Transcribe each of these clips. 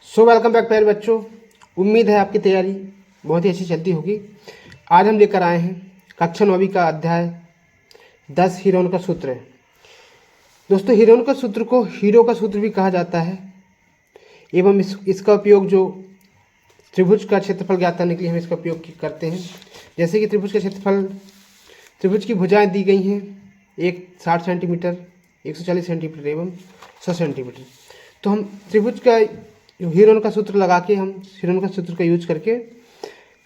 Welcome back प्यारे बच्चों। उम्मीद है आपकी तैयारी बहुत ही अच्छी चलती होगी। आज हम लेकर आए हैं कक्षा 9वीं का अध्याय 10 हीरोन का सूत्र। दोस्तों, हीरोन का सूत्र को हीरो का सूत्र भी कहा जाता है एवं इसका उपयोग जो त्रिभुज का क्षेत्रफल ज्ञात करने के लिए हम इसका उपयोग करते हैं। जैसे कि त्रिभुज का क्षेत्रफल, त्रिभुज की भुजाएं दी गई हैं, एक 60 सेंटीमीटर, 140 सेंटीमीटर एवं 100 सेंटीमीटर। तो हम त्रिभुज का हीरोन का सूत्र लगा के, हम हीरोन का सूत्र का यूज करके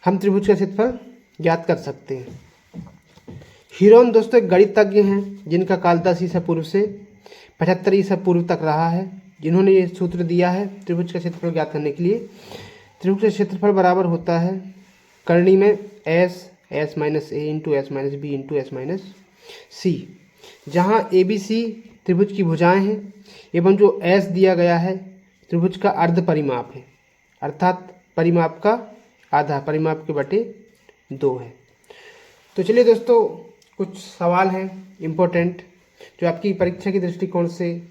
हम त्रिभुज का क्षेत्रफल ज्ञात कर सकते हैं। हीरोन दोस्तों एक गणितज्ञ हैं जिनका काल 10 ईसा पूर्व से 75 ईसा पूर्व तक रहा है, जिन्होंने ये सूत्र दिया है त्रिभुज का क्षेत्रफल ज्ञात करने के लिए। त्रिभुज का क्षेत्रफल बराबर होता है करनी में S minus A into S minus B into S minus C, जहाँ ए बी सी त्रिभुज की भुजाएं हैं एवं जो एस दिया गया है त्रिभुज का अर्ध परिमाप है, अर्थात परिमाप का आधा, परिमाप के बटे 2 है। तो चलिए दोस्तों, कुछ सवाल हैं इम्पोर्टेंट जो आपकी परीक्षा के दृष्टिकोण से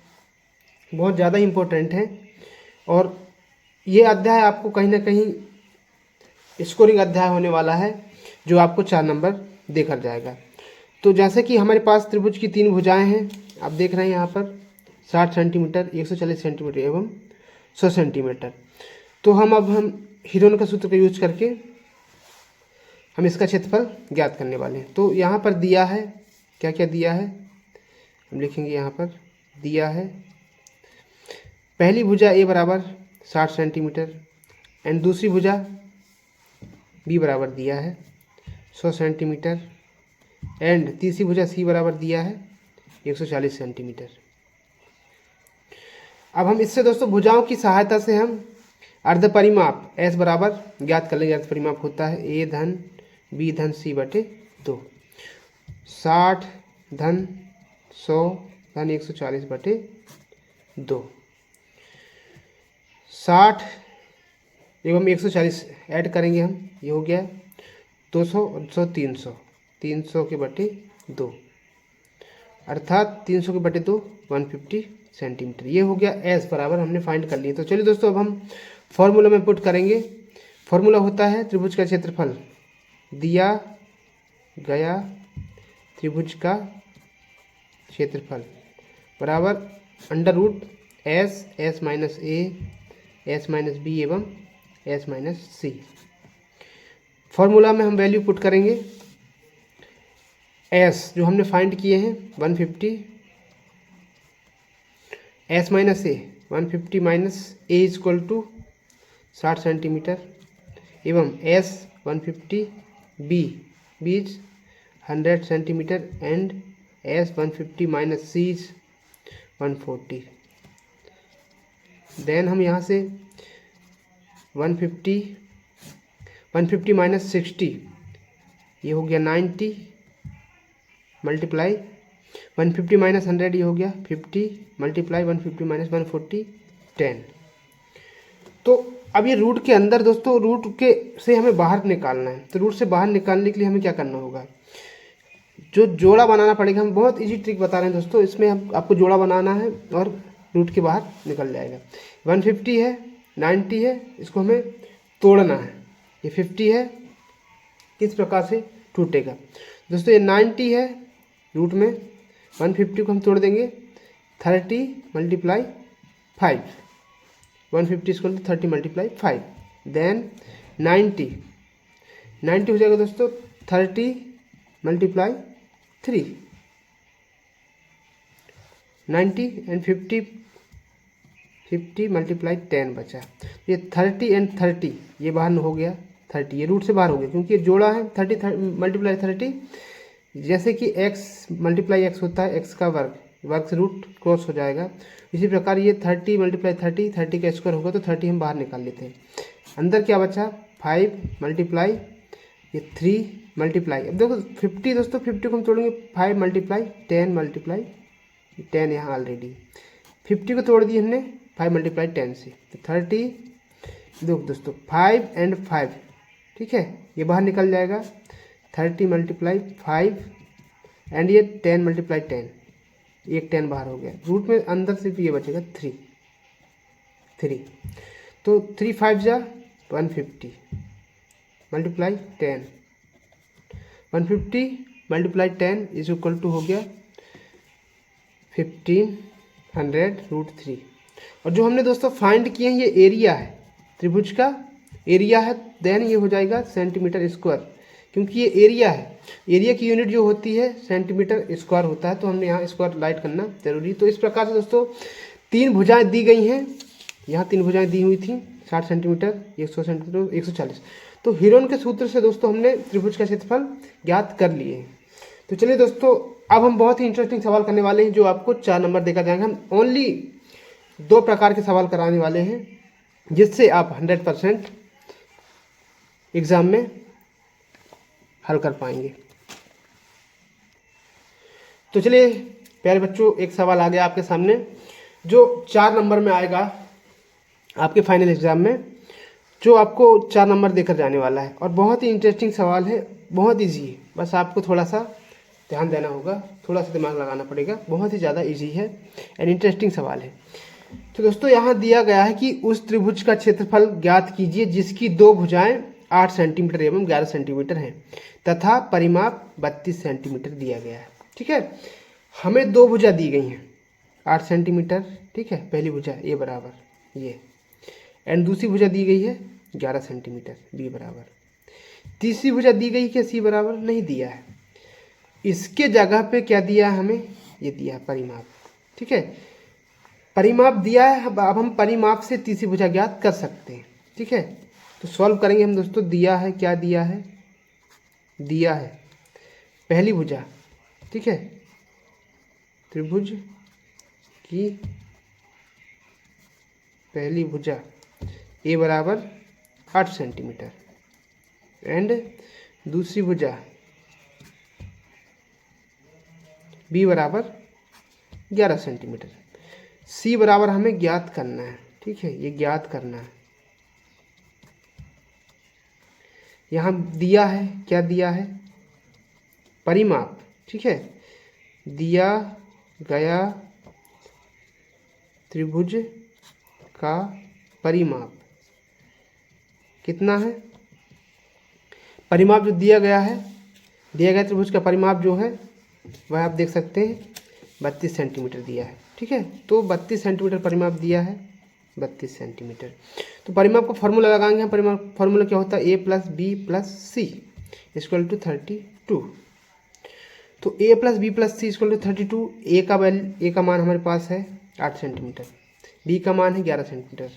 बहुत ज़्यादा इम्पोर्टेंट हैं, और ये अध्याय आपको कहीं ना कहीं स्कोरिंग अध्याय होने वाला है जो आपको 4 नंबर देकर जाएगा। तो जैसे कि हमारे पास त्रिभुज की 3 भुजाएं हैं, आप देख रहे हैं यहाँ पर 60 सेंटीमीटर, 140 सेंटीमीटर एवं 100 सेंटीमीटर। तो हम हीरोन का सूत्र का यूज करके हम इसका क्षेत्रफल ज्ञात करने वाले हैं। तो यहाँ पर दिया है, क्या क्या दिया है हम लिखेंगे। यहाँ पर दिया है पहली भुजा ए बराबर 60 सेंटीमीटर एंड दूसरी भुजा बी बराबर दिया है 100 सेंटीमीटर एंड तीसरी भुजा सी बराबर दिया है 140 सेंटीमीटर। अब हम इससे दोस्तों भुजाओं की सहायता से हम अर्ध परिमाप एस बराबर ज्ञात कर लेंगे। अर्ध परिमाप होता है ए धन बी धन सी बटे 2, 60 धन 100 धन 140 बटे 2। 60 एवं 140 ऐड करेंगे हम, ये हो गया 200 और 100 300, 300 के बटे 2, अर्थात 300 के बटे 2 150 सेंटीमीटर। ये हो गया एस बराबर हमने फाइंड कर लिए। तो चलिए दोस्तों, अब हम फॉर्मूला में पुट करेंगे। फॉर्मूला होता है त्रिभुज का क्षेत्रफल दिया गया त्रिभुज का क्षेत्रफल बराबर under root S minus A, S minus B एवं एस माइनस सी। फॉर्मूला में हम वैल्यू पुट करेंगे। एस जो हमने फाइंड किए हैं 150, S minus A 150 minus A is equal to 60 centimetre एवं S 150 B is 100 centimetre and S 150 minus C is 140। Then हम यहाँ से 150 माइनस 60, ये हो गया 90 मल्टीप्लाई 150 माइनस 100, ये हो गया 50 मल्टीप्लाई 150 माइनस 140 10। तो अब ये रूट के अंदर दोस्तों, रूट के से हमें बाहर निकालना है। तो रूट से बाहर निकालने के लिए हमें क्या करना होगा, जो जोड़ा बनाना पड़ेगा। हम बहुत इजी ट्रिक बता रहे हैं दोस्तों, इसमें हम आपको जोड़ा बनाना है और रूट के बाहर निकल जाएगा। 150 है, 90 है, इसको हमें तोड़ना है। ये 50 है, किस प्रकार से टूटेगा दोस्तों। ये 90 है, रूट में 150 को हम तोड़ देंगे 30 मल्टीप्लाई 5, 150 इसको 30 मल्टीप्लाई 5, देन 90 हो जाएगा दोस्तों 30 मल्टीप्लाई 3, 90 एंड 50 मल्टीप्लाई 10 बचा। ये 30 एंड 30 ये बाहर हो गया, 30 ये रूट से बाहर हो गया क्योंकि ये जोड़ा है। 30 मल्टीप्लाई 30, जैसे कि x मल्टीप्लाई x होता है x का वर्ग से रूट क्रॉस हो जाएगा। इसी प्रकार ये 30 मल्टीप्लाई 30 का स्क्वायर होगा तो 30 हम बाहर निकाल लेते हैं। अंदर क्या बचा 5 मल्टीप्लाई ये 3 मल्टीप्लाई, अब देखो 50 दोस्तों, 50 को हम तोड़ेंगे 5 मल्टीप्लाई 10 मल्टीप्लाई 10, यहाँ ऑलरेडी 50 को तोड़ दिए हमने 5 मल्टीप्लाई 10 से, तो 30 देखो दोस्तों 5 एंड 5, ठीक है, ये बाहर निकल जाएगा 30 मल्टीप्लाई 5 एंड ये 10 मल्टीप्लाई 10, एक 10 बाहर हो गया। रूट में अंदर सिर्फ ये बचेगा 3। तो 3 5 जा 150 multiply 10, 150 multiply 10 is equal to हो गया 1500√3। और जो हमने दोस्तों फाइंड किए हैं ये एरिया है, त्रिभुज का एरिया है, देन ये हो जाएगा सेंटीमीटर स्क्वायर, क्योंकि ये एरिया है। एरिया की यूनिट जो होती है सेंटीमीटर स्क्वायर होता है, तो हमने यहाँ स्क्वायर लाइट करना जरूरी। तो इस प्रकार से दोस्तों 3 भुजाएं दी गई हैं, यहाँ 3 भुजाएं दी हुई थी 60 सेंटीमीटर, 100 सेंटीमीटर, 140। तो हीरोन के सूत्र से दोस्तों हमने त्रिभुज का क्षेत्रफल ज्ञात कर लिए हैं। तो चलिए दोस्तों, अब हम बहुत ही इंटरेस्टिंग सवाल करने वाले हैं, जो आपको 4 नंबर देकर जाएंगे। हम ओनली 2 प्रकार के सवाल कराने वाले हैं, जिससे आप 100% एग्जाम में हल कर पाएंगे। तो चलिए प्यारे बच्चों, एक सवाल आ गया आपके सामने, जो 4 नंबर में आएगा आपके फाइनल एग्जाम में, जो आपको 4 नंबर देकर जाने वाला है। और बहुत ही इंटरेस्टिंग सवाल है, बहुत ईजी है, बस आपको थोड़ा सा ध्यान देना होगा, थोड़ा सा दिमाग लगाना पड़ेगा। बहुत ही ज़्यादा ईजी है एंड इंटरेस्टिंग सवाल है। तो दोस्तों यहाँ दिया गया है कि उस त्रिभुज का क्षेत्रफल ज्ञात कीजिए जिसकी 2 भुजाएं 8 सेंटीमीटर एवं 11 सेंटीमीटर हैं तथा परिमाप 32 सेंटीमीटर दिया गया है। ठीक है, हमें 2 भुजा दी गई हैं 8 सेंटीमीटर, ठीक है, पहली भुजा ए बराबर ये, एंड दूसरी भुजा दी गई है 11 सेंटीमीटर बी बराबर। तीसरी भुजा दी गई क्या सी बराबर नहीं दिया है, इसके जगह पे क्या दिया है हमें, ये दिया है परिमाप। ठीक है, परिमाप दिया है, अब हम परिमाप से तीसरी भुजा ज्ञात कर सकते हैं। ठीक है, तो सॉल्व करेंगे हम दोस्तों। दिया है, क्या दिया है, दिया है पहली भुजा, ठीक है, त्रिभुज की पहली भुजा ए बराबर 8 सेंटीमीटर एंड दूसरी भुजा बी बराबर 11 सेंटीमीटर। सी बराबर हमें ज्ञात करना है। ठीक है, ये ज्ञात करना है। यहाँ दिया है, क्या दिया है, परिमाप। ठीक है, दिया गया त्रिभुज का परिमाप कितना है, परिमाप जो दिया गया है, दिया गया त्रिभुज का परिमाप जो है वह आप देख सकते हैं 32 सेंटीमीटर दिया है। ठीक है, तो 32 सेंटीमीटर परिमाप दिया है, 32 सेंटीमीटर। तो परिमाप का फॉर्मूला लगाएंगे हम। परिमाप फॉर्मूला क्या होता है, A plus B plus C equal to 32। तो A plus B plus C equal to 32। A का मान हमारे पास है 8 सेंटीमीटर, बी का मान है 11 सेंटीमीटर,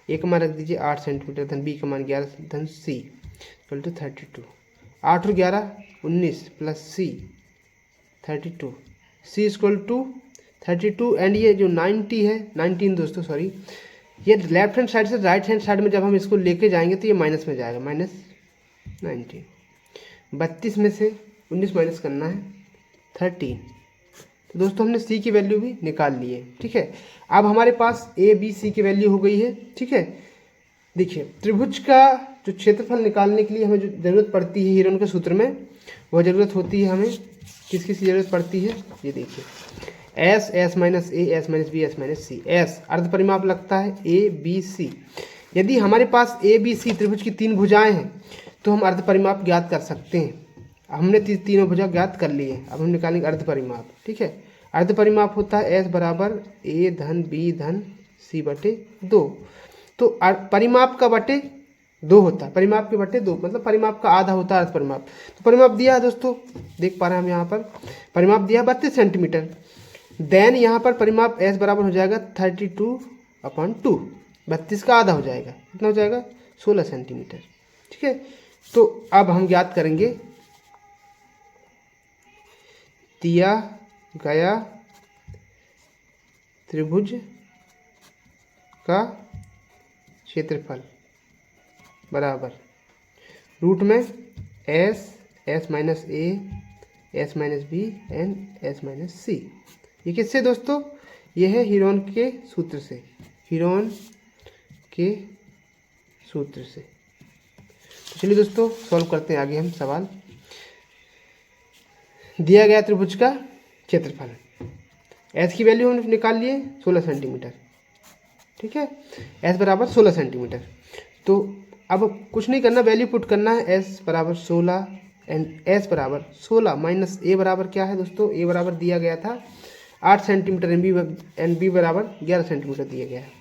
ए का मान रख दीजिए 8 सेंटीमीटर, धन बी का मान 11, धन सी इक्वल टू 32। 8 और 11 19 plus C 32, C equal to 32। And ये जो 90 है, 19 दोस्तों सॉरी, ये लेफ्ट हैंड साइड से राइट हैंड साइड में जब हम इसको लेके जाएंगे तो ये माइनस में जाएगा, -19। 32 में से 19 माइनस करना है 13। तो दोस्तों हमने सी की वैल्यू भी निकाल ली है। ठीक है, अब हमारे पास ए बी सी की वैल्यू हो गई है। ठीक है, देखिए त्रिभुज का जो क्षेत्रफल निकालने के लिए हमें जो ज़रूरत पड़ती है हीरोन के सूत्र में, वह ज़रूरत होती है हमें किसकी ज़रूरत पड़ती है, ये देखिए S, S minus A, S minus B, S minus C. S अर्ध परिमाप लगता है ए बी सी। यदि हमारे पास ए बी सी त्रिभुज की 3 भुजाएं हैं तो हम अर्ध परिमाप ज्ञात कर सकते हैं। हमने तीनों भुजा ज्ञात कर लिए हैं, अब हम निकालेंगे अर्ध परिमाप। ठीक है, अर्ध परिमाप होता है एस बराबर ए धन बी धन सी बटे 2। तो परिमाप का बटे 2 होता है, परिमाप के बटे 2 मतलब परिमाप का आधा होता है अर्ध परिमाप। तो परिमाप दिया है दोस्तों, देख पा रहे हैं हम यहाँ पर परिमाप दिया 32 सेंटीमीटर। देन यहाँ पर परिमाप एस बराबर हो जाएगा 32/2, 32 का आधा हो जाएगा, कितना हो जाएगा 16 सेंटीमीटर। ठीक है, तो अब हम ज्ञात करेंगे दिया गया त्रिभुज का क्षेत्रफल बराबर रूट में S, S minus A, S minus B and S minus C. ये किससे दोस्तों, ये है हीरोन के सूत्र से, हीरोन के सूत्र से। तो चलिए दोस्तों सॉल्व करते हैं आगे हम सवाल। दिया गया त्रिभुज का क्षेत्रफल, एस की वैल्यू हमने निकाल लिए 16 सेंटीमीटर, ठीक है, एस बराबर 16 सेंटीमीटर। तो अब कुछ नहीं करना, वैल्यू पुट करना है, एस बराबर 16 एंड एस बराबर 16 माइनस ए बराबर क्या है दोस्तों, ए बराबर दिया गया था 8 सेंटीमीटर एंड बी बराबर 11 सेंटीमीटर दिया गया है।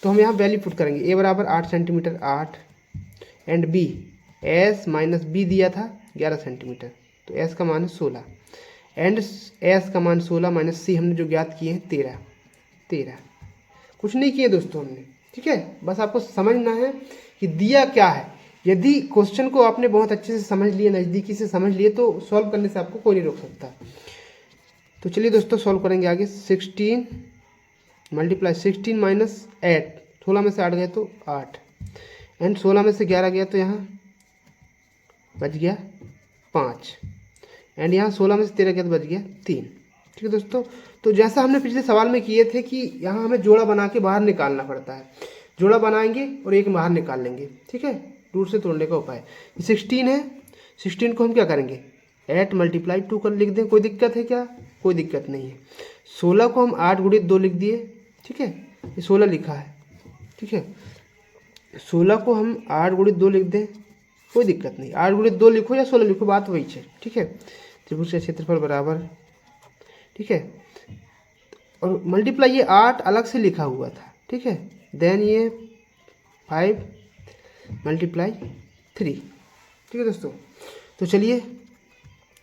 तो हम यहाँ वैल्यू पुट करेंगे, ए बराबर 8 centimetre 8 and B S minus B दिया था 11 सेंटीमीटर, तो एस का मान है 16 एंड एस का मान 16 माइनस सी हमने जो ज्ञात किए हैं 13। कुछ नहीं किए दोस्तों हमने, ठीक है, बस आपको समझना है कि दिया क्या है। यदि क्वेश्चन को आपने बहुत अच्छे से समझ लिए, नज़दीकी से समझ लिए, तो सॉल्व करने से आपको कोई नहीं रोक सकता। तो चलिए दोस्तों सॉल्व करेंगे आगे। 16 मल्टीप्लाई 16 माइनस 8, 16 में से 8 गए तो 8 एंड 16 में से 11 गया तो यहाँ बच गया 5 एंड यहाँ 16 में से 13 गया तो बच गया 3। ठीक है दोस्तों, तो जैसा हमने पिछले सवाल में किए थे कि यहाँ हमें जोड़ा बना के बाहर निकालना पड़ता है, जोड़ा बनाएंगे और एक बाहर निकाल लेंगे, ठीक है, रूट से तोड़ने का उपाय। 16 है, 16 को हम क्या करेंगे 8 मल्टीप्लाई 2 कर लिख दें, कोई दिक्कत है क्या, कोई दिक्कत नहीं है। 16 को हम 8 गुणित 2 लिख दिए, ठीक है, ये 16 लिखा है, ठीक है, 16 को हम 8 गुणित 2 लिख दें, कोई दिक्कत नहीं, 8 गुणित 2 लिखो या 16 लिखो, बात वही है, ठीक है। त्रिभुज का क्षेत्रफल बराबर, ठीक है, और मल्टीप्लाई ये 8 अलग से लिखा हुआ था, ठीक है, देन ये 5 मल्टीप्लाई 3, ठीक है दोस्तों। तो चलिए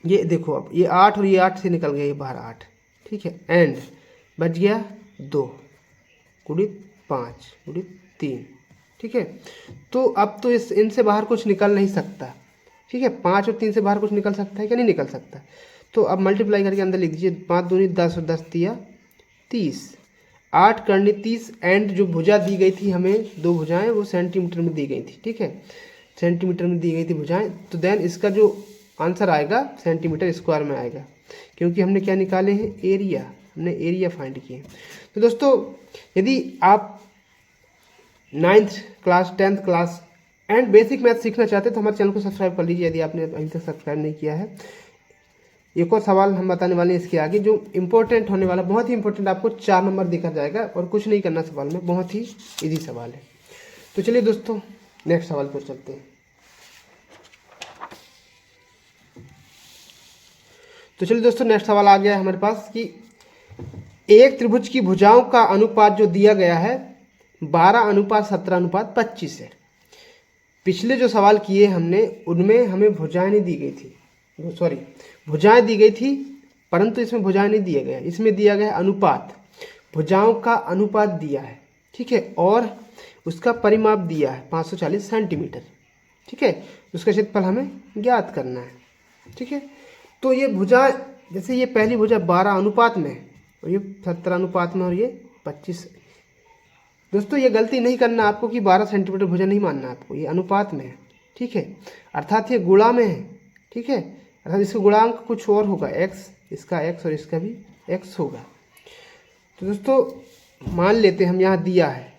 ये देखो, अब ये 8 और ये 8 से निकल गया, ये बाहर 8, ठीक है, एंड बच गया 2 गुणित 5 गुणित 3, ठीक है। तो अब तो इनसे बाहर कुछ निकल नहीं सकता, ठीक है, 5 और 3 से बाहर कुछ निकल सकता है क्या, नहीं निकल सकता। तो अब मल्टीप्लाई करके अंदर लिख दीजिए, 5 दूनी 10 और 10 दिया 30, 8 करनी 30 एंड जो भुजा दी गई थी हमें, 2 भुजाएं वो सेंटीमीटर में दी गई थी, ठीक है, सेंटीमीटर में दी गई थी भुजाएं। तो देन इसका जो आंसर आएगा सेंटीमीटर स्क्वायर में आएगा, क्योंकि हमने क्या निकाले हैं एरिया, हमने एरिया फाइंड किए। तो दोस्तों यदि आप 9th class 10th class and basic math सीखना चाहते हैं तो हमारे चैनल को सब्सक्राइब कर लीजिए, यदि आपने अभी तक सब्सक्राइब नहीं किया है। एक और सवाल हम बताने वाले हैं इसके आगे, जो इम्पोर्टेंट होने वाला, बहुत ही इंपॉर्टेंट, आपको 4 नंबर देखा जाएगा और कुछ नहीं करना सवाल में, बहुत ही इजी सवाल है। तो चलिए दोस्तों नेक्स्ट सवाल पर चलते हैं। तो चलिए दोस्तों नेक्स्ट सवाल आ गया है हमारे पास कि एक त्रिभुज की भुजाओं का अनुपात जो दिया गया है 12:17:25 है। पिछले जो सवाल किए हमने उनमें हमें भुजाएं नहीं दी गई थी, सॉरी भुजाएं दी गई थी, परंतु इसमें भुजाएं नहीं दिया गया, इसमें दिया गया अनुपात, भुजाओं का अनुपात दिया है, ठीक है, और उसका परिमाप दिया है 540 सेंटीमीटर, ठीक है, उसका क्षेत्रफल हमें ज्ञात करना है, ठीक है। तो ये भुजा, जैसे ये पहली भुजा 12 अनुपात में और ये 17 अनुपात में और ये 25। दोस्तों ये गलती नहीं करना आपको कि 12 सेंटीमीटर भुजा नहीं मानना आपको, ये अनुपात में है, ठीक है, अर्थात ये गुणा में है, ठीक है, अर्थात इसका गुणांक कुछ और होगा, x, इसका x और इसका भी x होगा। तो दोस्तों मान लेते हैं हम, यहाँ दिया है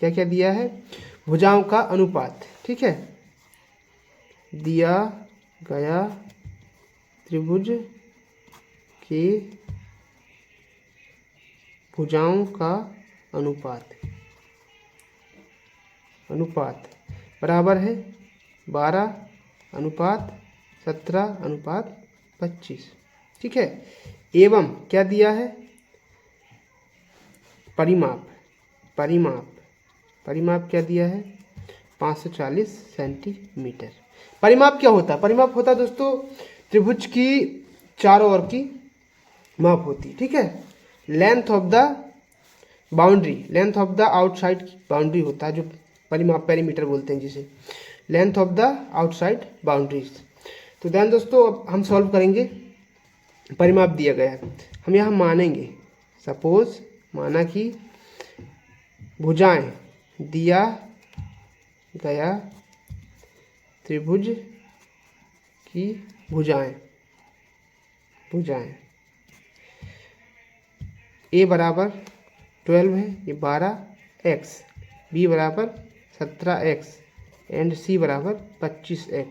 क्या क्या दिया है, भुजाओं का अनुपात, ठीक है, दिया गया त्रिभुज के भुजाओं का अनुपात बराबर है 12:17:25, ठीक है, एवं क्या दिया है परिमाप क्या दिया है 540 सेंटीमीटर। परिमाप क्या होता है, परिमाप होता है दोस्तों त्रिभुज की चारों ओर की माप होती, ठीक है, length of the boundary, length of the outside boundary होता है, जो परिमाप पेरीमीटर बोलते हैं जिसे, length of the outside boundaries. तो ध्यान दोस्तों अब हम सॉल्व करेंगे, परिमाप दिया गया है, हम यहाँ मानेंगे, सपोज माना कि भुजाएं दिया गया त्रिभुज की भुजाएं ए बराबर 12 है, ये 12x, बी बराबर 17x एंड सी बराबर 25x।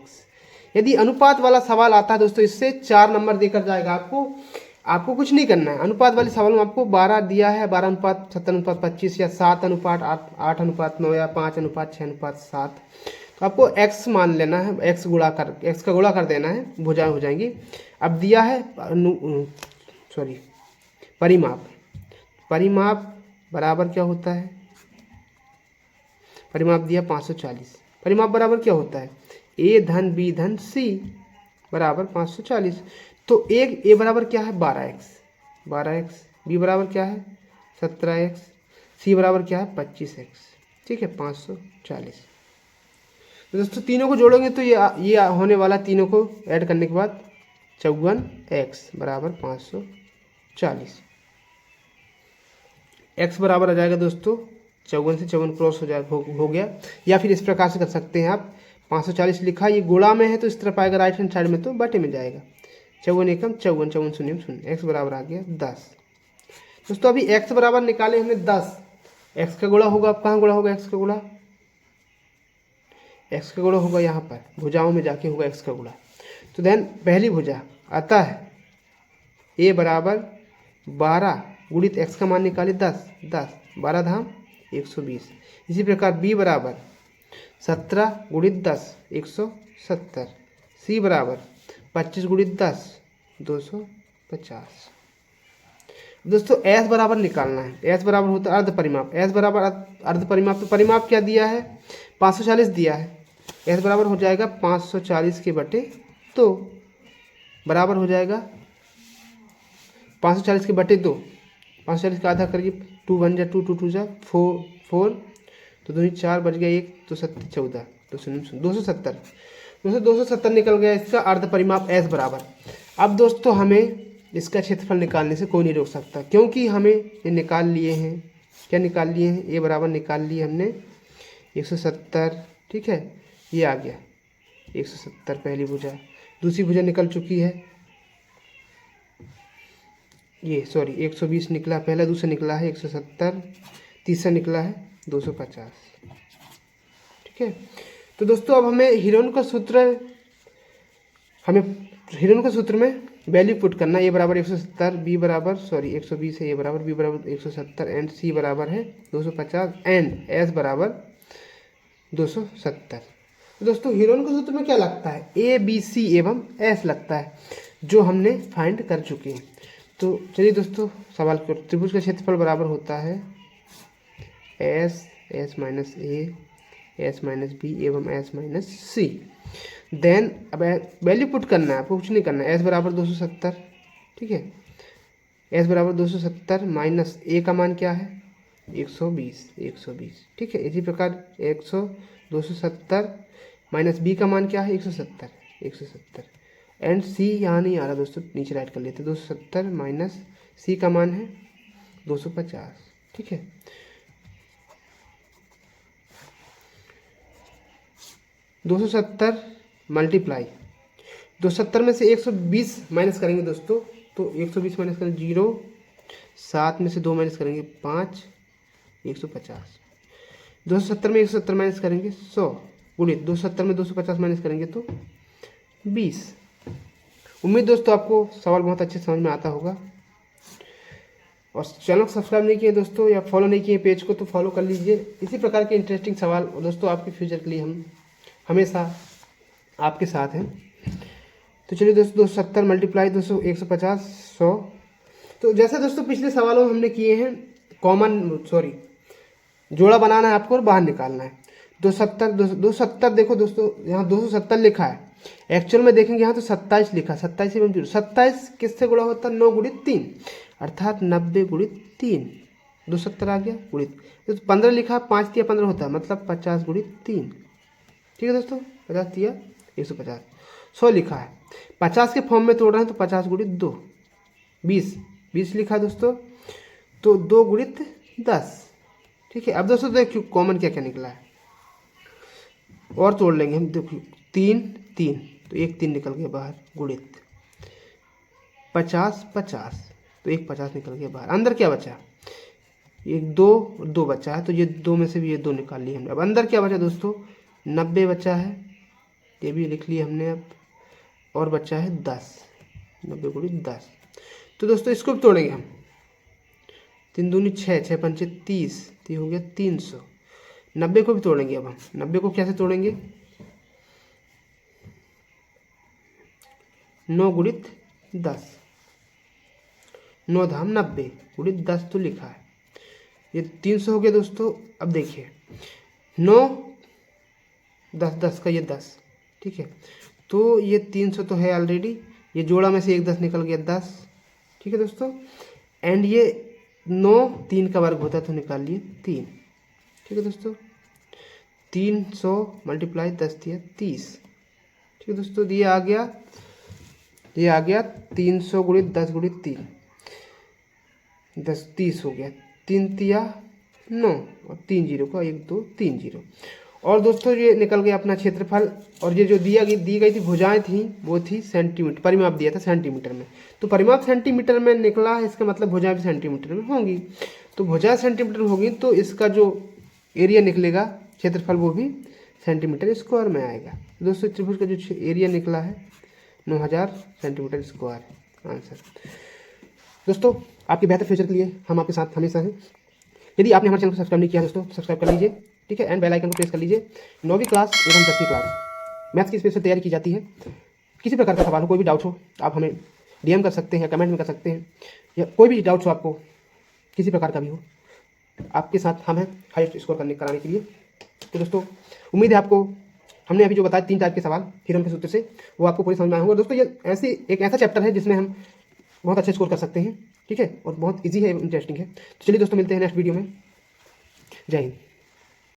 यदि अनुपात वाला सवाल आता है दोस्तों, इससे 4 नंबर देकर जाएगा आपको। आपको कुछ नहीं करना है। अनुपात वाले सवाल में आपको 12 दिया है, 12:70:25 या 7:8:9 या 5:6:7, तो आपको x मान लेना है, x का गुणा कर देना है, भुजाएं हो जाएंगी। अब दिया है परिमाप बराबर क्या होता है, परिमाप दिया 540। परिमाप बराबर क्या होता है, a धन b धन c बराबर 540। तो एक a बराबर क्या है 12x, b बराबर क्या है 17x, c बराबर क्या है 25x। ठीक है, 540। तो दोस्तों तीनों को जोड़ोगे तो ये होने वाला, तीनों को ऐड करने के बाद 54x बराबर 540। x बराबर आ जाएगा दोस्तों 54 से 54 क्रॉस हो गया। या फिर इस प्रकार से कर सकते हैं आप, 540 लिखा, ये गुणा में है तो इस तरफ आएगा राइट हैंड साइड में, तो बटे में जाएगा। 54 एकम 54, 54 शून्य शून्य, x बराबर आ गया 10। दोस्तों अभी x बराबर निकाले हमने 10, x का गुणा होगा, अब कहाँ गुणा होगा x का गुणा, x का गुणा होगा यहाँ पर भुजाओं में जाके होगा x का गुणा। तो देन पहली भुजा आता है a बराबर 12 गुणित x का मान निकाले 10, 12 धाम 120। इसी प्रकार b बराबर 17 गुणित 10 170, c बराबर 25 गुणित 10 250। दोस्तों s बराबर निकालना है, s बराबर होता है अर्ध परिमाप, s बराबर अर्ध परिमाप। तो परिमाप क्या दिया है 540 दिया है, s बराबर हो जाएगा 540 के बटे 2 बराबर हो जाएगा 540 के बटे 2, 540 का आधा करिए, 2 1 जा 2 2 2 जा 4, तो 2 4 बच गया 1, तो 14 270। 270 निकल गया इसका अर्ध परिमाप s बराबर। अब दोस्तों हमें इसका क्षेत्रफल निकालने से कोई नहीं रोक सकता, क्योंकि हमें ये निकाल लिए हैं, क्या निकाल लिए हैं, a बराबर निकाल लिए हमने 170। ठीक है, ये आ गया 170 पहली भुजा। दूसरी भुजा निकल चुकी है, ये 120 निकला पहला, दूसरा निकला है 170, तीसरा निकला है 250। ठीक है, तो दोस्तों अब हमें हीरोन का सूत्र में वैल्यू पुट करना। ए बराबर 170, बी बराबर 120 है, ए बराबर बी बराबर 170 एंड सी बराबर है 250 एंड एस बराबर 270। तो दोस्तों हीरोन के सूत्र में क्या लगता है, ए बी सी एवं एस लगता है, जो हमने फाइंड कर चुके हैं। तो चलिए दोस्तों सवाल को, त्रिभुज का क्षेत्रफल बराबर होता है S minus A, S minus B एवं एस माइनस सी। देन अब वैल्यू पुट करना है, आपको कुछ नहीं करना है। एस बराबर 270, ठीक है, एस बराबर 270 माइनस ए का मान क्या है 120, ठीक है। इसी प्रकार 270 माइनस बी का मान क्या है 170 एंड सी यहाँ नहीं आ रहा दोस्तों, नीचे राइट कर लेते। 270 माइनस सी का मान है 250, ठीक है। मल्टीप्लाई 270 में से 120 माइनस करेंगे दोस्तों, तो 120 माइनस करेंगे 0, 7 में से 2 माइनस करेंगे 5, 150। 270 में 170 माइनस करेंगे 100 गुणित 270 में 250 माइनस करेंगे तो 20। उम्मीद दोस्तों आपको सवाल बहुत अच्छे समझ में आता होगा। और चैनल को सब्सक्राइब नहीं किए दोस्तों, या फॉलो नहीं किए पेज को, तो फॉलो कर लीजिए। इसी प्रकार के इंटरेस्टिंग सवाल दोस्तों आपके फ्यूचर के लिए हम हमेशा आपके साथ हैं। तो चलिए दोस्तों 270 मल्टीप्लाई 200 150 100। तो जैसे दोस्तों पिछले सवालों में हमने किए हैं, जोड़ा बनाना है आपको और बाहर निकालना है। 270 देखो दोस्तों, यहाँ 270 लिखा है, एक्चुअल में देखेंगे यहाँ तो 27 लिखा है। 27 एवं 0, 27 किससे गुणा होता है 9 गुणित 3, अर्थात 90 गुणित 3, 270 आ गया गुणित। तो 15 लिखा, 5 दिया 15 होता है, मतलब 50 गुणित 3, ठीक है दोस्तों। 50 दिया 150। 100 लिखा है, 50 के फॉर्म में तोड़ रहे हैं तो 50 गुणित 2, 20 लिखा है दोस्तों, तो 2 गुणित 10, ठीक है। अब दोस्तों देखिए कॉमन क्या क्या निकला है, और तोड़ लेंगे हम। देखिए 3 तो 1 3 निकल गया बाहर, गुणित 50 तो 1 50 निकल गया बाहर। अंदर क्या बचा, एक 2 बचा है, तो ये 2 में से भी ये 2 निकाल लिए हमने। अब अंदर क्या बचा दोस्तों 90 बचा है, ये भी लिख लिया हमने अब, और बचा है 10, 90 गुणित 10, तो दोस्तों इसको भी तोड़ेंगे हम। 3 दूनी 6, 6 पंचे 30, तो ये हो गया 300। 90 को भी तोड़ेंगे अब हम। 90 को कैसे तोड़ेंगे? 9 गुणित 10, 9 धाम 90 गुणित 10 तो लिखा है, ये 300 हो गया दोस्तों। अब देखिए 9 10 10 का ये 10, ठीक है, तो ये 300 तो है ऑलरेडी, ये जोड़ा में से एक 10 निकल गया 10, ठीक है दोस्तों। एंड ये 9 3 का वर्ग होता है तो निकाल लिए 3, ठीक है दोस्तों। 300 मल्टीप्लाई 10 दिया 30, ठीक है दोस्तों। ये आ गया 300 गुणित 10 गुणित 3, 10 30 हो गया। 3 तिया 9 और 3 जीरो का 1 2 3 जीरो। और दोस्तों ये निकल गया अपना क्षेत्रफल। और ये जो दी गई थी भुजाएं थी वो थी सेंटीमीटर, परिमाप दिया था सेंटीमीटर में, तो परिमाप सेंटीमीटर में निकला है, इसका मतलब भुजाएं भी सेंटीमीटर में होंगी। तो भुजाएं सेंटीमीटर में होगी तो इसका जो एरिया निकलेगा क्षेत्रफल वो भी सेंटीमीटर स्क्वायर में आएगा। दोस्तों त्रिभुज का जो एरिया निकला है 9000 सेंटीमीटर स्क्वायर आंसर। दोस्तों आपके बेहतर फ्यूचर के लिए हम आपके साथ हमेशा हैं। यदि आपने हमारे चैनल को सब्सक्राइब नहीं किया दोस्तों सब्सक्राइब कर लीजिए, ठीक है, एंड बेल आइकन को प्रेस कर लीजिए। 9वीं क्लास एवं 10वीं क्लास मैथ्स की स्पेशल तैयारी की जाती है। किसी प्रकार का सवाल हो, कोई भी डाउट हो, आप हमें DM कर सकते हैं या कमेंट में कर सकते हैं, या कोई भी डाउट्स हो आपको किसी प्रकार का भी हो, आपके साथ हम हैं हाईएस्ट स्कोर कराने के लिए। तो दोस्तों उम्मीद है आपको हमने अभी जो बताया 3 टाइप के सवाल हीरोन के सूत्र से वो आपको पूरी समझ में आए होंगे। दोस्तों ये एक ऐसा चैप्टर है जिसमें हम बहुत अच्छे स्कोर कर सकते हैं, ठीक है, और बहुत ईजी है, इंटरेस्टिंग है। तो चलिए दोस्तों मिलते हैं नेक्स्ट वीडियो में। जय हिंद।